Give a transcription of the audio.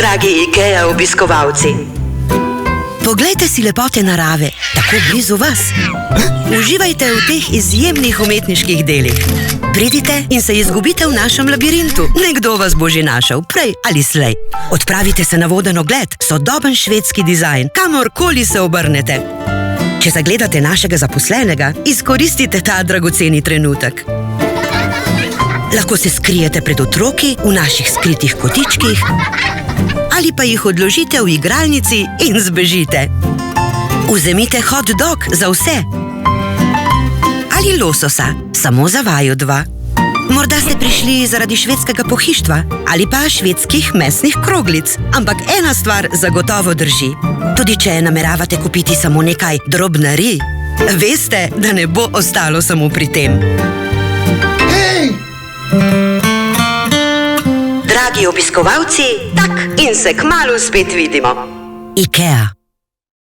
Dragi IKEA obiskovalci, Poglejte si lepote narave, tako blizu vas. Uživajte v teh izjemnih umetniških delih. Pridite in se izgubite v našem labirintu. Nekdo vas bo že našel, prej ali slej. Odpravite se na voden ogled, sodoben švedski dizajn, kamorkoli se obrnete. Če zagledate našega zaposlenega, izkoristite ta dragoceni trenutek. Lahko se skrijete pred otroki v naših skritih kotičkih ali pa jih odložite v igralnici in zbežite. Vzemite hot dog za vse. Ali lososa, samo za vaju dva. Morda ste prišli zaradi švedskega pohištva ali pa švedskih mesnih kroglic, ampak ena stvar zagotovo drži. Tudi če nameravate kupiti samo nekaj drobnarij, veste, da ne bo ostalo samo pri tem. Dragi obiskovalci, tak in se kmalu spet vidimo. IKEA.